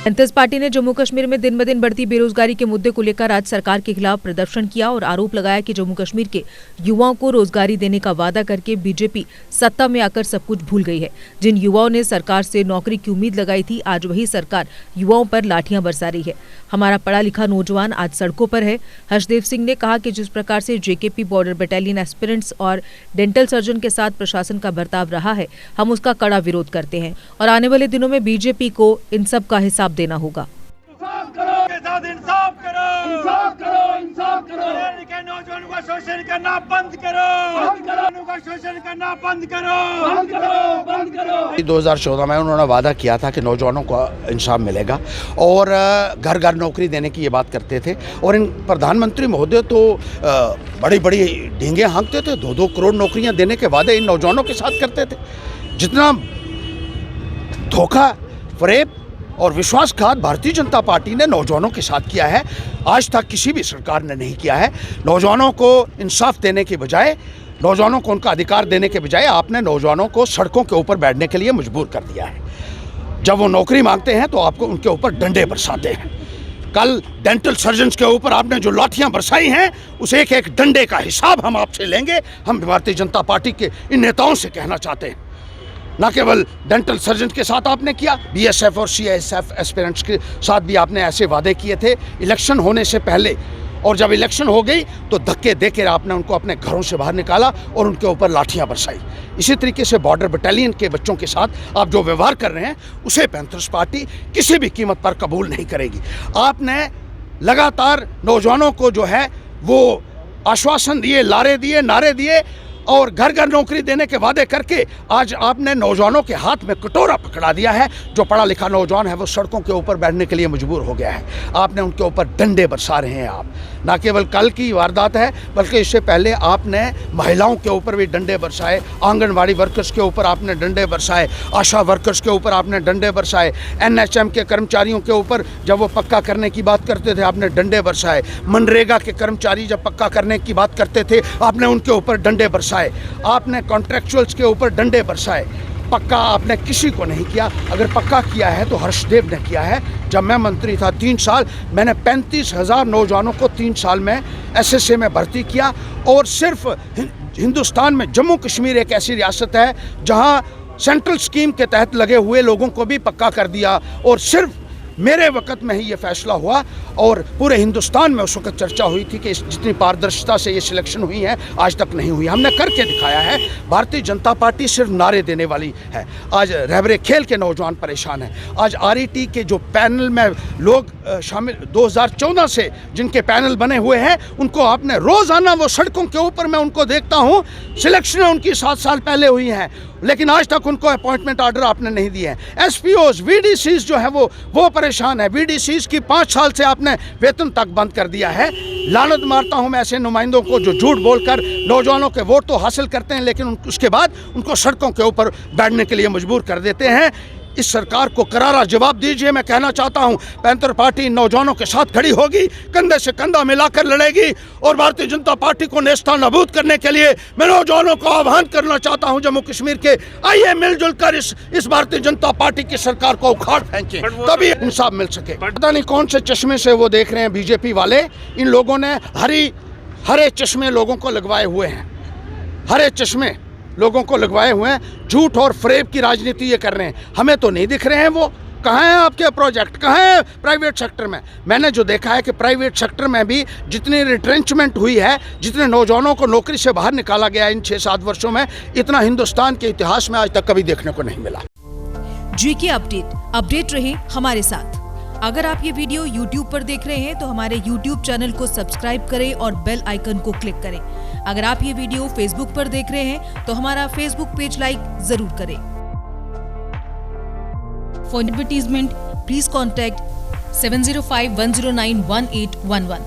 जनता party ने जम्मू कश्मीर में दिन ब दिन बढ़ती बेरोजगारी के मुद्दे को लेकर आज सरकार के खिलाफ प्रदर्शन किया और आरोप लगाया कि जम्मू कश्मीर के युवाओं को रोजगारी देने का वादा करके बीजेपी सत्ता में आकर सब कुछ भूल गई है। जिन युवाओं ने सरकार से नौकरी की उम्मीद लगाई थी, आज वही सरकार युवाओं पर लाठियां बरसा रही है। हमारा पढ़ा लिखा नौजवान आज सड़कों पर है। हर्षदेव सिंह ने कहा कि जिस प्रकार से जेकेपी बॉर्डर बटालियन एस्पिरेंट्स और डेंटल सर्जन के साथ प्रशासन का बर्ताव रहा है, हम उसका कड़ा विरोध करते हैं और आने वाले दिनों में बीजेपी को इन सब का हिसाब देना होगा। इंसाफ करो, इंसाफ करो। नौजवानों का शोषण करना बंद करो, शोषण करना बंद करो। 2014 में उन्होंने वादा किया था कि नौजवानों को इंसाफ मिलेगा और घर घर नौकरी देने की ये बात करते थे। और इन प्रधानमंत्री महोदय तो बड़ी बड़ी ढींगे हाँकते थे, 2-2 करोड़ नौकरियां देने के वादे इन नौजवानों के साथ करते थे। जितना धोखा, फरेब और विश्वासघात भारतीय जनता पार्टी ने नौजवानों के साथ किया है, आज तक किसी भी सरकार ने नहीं किया है। नौजवानों को इंसाफ देने के बजाय, नौजवानों को उनका अधिकार देने के बजाय आपने नौजवानों को सड़कों के ऊपर बैठने के लिए मजबूर कर दिया है। जब वो नौकरी मांगते हैं तो आपको उनके ऊपर डंडे बरसाते हैं। कल डेंटल सर्जन्स के ऊपर आपने जो लाठियां बरसाई हैं, उस एक एक डंडे का हिसाब हम आपसे लेंगे। हम भारतीय जनता पार्टी के इन नेताओं से कहना चाहते हैं, न केवल डेंटल सर्जन के साथ आपने किया, बीएसएफ और सीआईएसएफ एस्पिरेंट्स के साथ भी आपने ऐसे वादे किए थे इलेक्शन होने से पहले। और जब इलेक्शन हो गई तो धक्के देकर आपने उनको अपने घरों से बाहर निकाला और उनके ऊपर लाठियां बरसाई। इसी तरीके से बॉर्डर बटालियन के बच्चों के साथ आप जो व्यवहार कर रहे हैं, उसे पैंथर्स पार्टी किसी भी कीमत पर कबूल नहीं करेगी। आपने लगातार नौजवानों को जो है वो आश्वासन दिए, लारे दिए, नारे दिए और घर घर नौकरी देने के वादे करके आज आपने नौजवानों के हाथ में कटोरा पकड़ा दिया है। जो पढ़ा लिखा नौजवान है वो सड़कों के ऊपर बैठने के लिए मजबूर हो गया है। आपने उनके ऊपर डंडे बरसा रहे हैं। आप न केवल कल की वारदात है, बल्कि इससे पहले आपने महिलाओं के ऊपर भी डंडे बरसाए, आंगनवाड़ी वर्कर्स के ऊपर आपने डंडे बरसाए, आशा वर्कर्स के ऊपर आपने डंडे बरसाए, एनएचएम के कर्मचारियों के ऊपर जब वो पक्का करने की बात करते थे आपने डंडे बरसाए, मनरेगा के कर्मचारी जब पक्का करने की बात करते थे आपने उनके ऊपर डंडे बरसाए, आपने कॉन्ट्रैक्चुअल्स के ऊपर डंडे बरसाए। पक्का आपने किसी को नहीं किया। अगर पक्का किया है तो हर्षदेव ने किया है। जब मैं मंत्री था 3 साल, मैंने 35,000 नौजवानों को 3 साल में एसएसए में भर्ती किया। और सिर्फ हिंदुस्तान में जम्मू कश्मीर एक ऐसी रियासत है जहां सेंट्रल स्कीम के तहत लगे हुए लोगों को भी पक्का कर दिया। और सिर्फ मेरे वक्त में ही ये फैसला हुआ और पूरे हिंदुस्तान में उस वक्त चर्चा हुई थी कि जितनी पारदर्शिता से ये सिलेक्शन हुई है आज तक नहीं हुई। हमने करके दिखाया है। भारतीय जनता पार्टी सिर्फ नारे देने वाली है। आज रहबरे खेल के नौजवान परेशान हैं। आज आरईटी के जो पैनल में लोग शामिल 2014 से जिनके पैनल बने हुए हैं, उनको आपने रोज़ाना वो सड़कों के ऊपर मैं उनको देखता हूँ। सिलेक्शन उनकी 7 साल पहले हुई हैं, लेकिन आज तक उनको अपॉइंटमेंट ऑर्डर आपने नहीं दिए हैं। एसपीओज, वीडीसीज जो है वो परेशान है। वीडीसीज की 5 साल से आपने वेतन तक बंद कर दिया है। लानत मारता हूं मैं ऐसे नुमाइंदों को जो झूठ बोलकर नौजवानों के वोट तो हासिल करते हैं, लेकिन उसके बाद उनको सड़कों के ऊपर बैठने के लिए मजबूर कर देते हैं। इस सरकार को करारा जवाब दीजिए। मैं कहना चाहता हूं, पैंथर पार्टी नौजवानों के साथ खड़ी होगी, कंधे से कंधा मिलाकर लड़ेगी और भारतीय जनता पार्टी को नेस्तनाबूद करने के लिए मैं नौजवानों को आह्वान करना चाहता हूं जम्मू कश्मीर के, आइए मिलजुल कर इस भारतीय जनता पार्टी की सरकार को उखाड़ फेंके, तभी इंसाफ मिल सके। पता नहीं कौन से चश्मे से वो देख रहे हैं बीजेपी वाले। इन लोगों ने हरे चश्मे लोगों को लगवाए हुए हैं। हरे चश्मे लोगों को लगवाए हुए हैं। झूठ और फरेब की राजनीति ये कर रहे हैं। हमें तो नहीं दिख रहे हैं। वो कहाँ हैं आपके प्रोजेक्ट, कहाँ हैं प्राइवेट सेक्टर में? मैंने जो देखा है कि प्राइवेट सेक्टर में भी जितनी रिट्रेंचमेंट हुई है, जितने नौजवानों को नौकरी से बाहर निकाला गया इन 6-7 वर्षों में, इतना हिंदुस्तान के इतिहास में आज तक कभी देखने को नहीं मिला। जीके अपडेट रहे हमारे साथ। अगर आप ये वीडियो YouTube पर देख रहे हैं तो हमारे YouTube चैनल को सब्सक्राइब करें और बेल आइकन को क्लिक करें। अगर आप ये वीडियो Facebook पर देख रहे हैं तो हमारा Facebook पेज लाइक जरूर करें। For advertisement please contact 7051091811।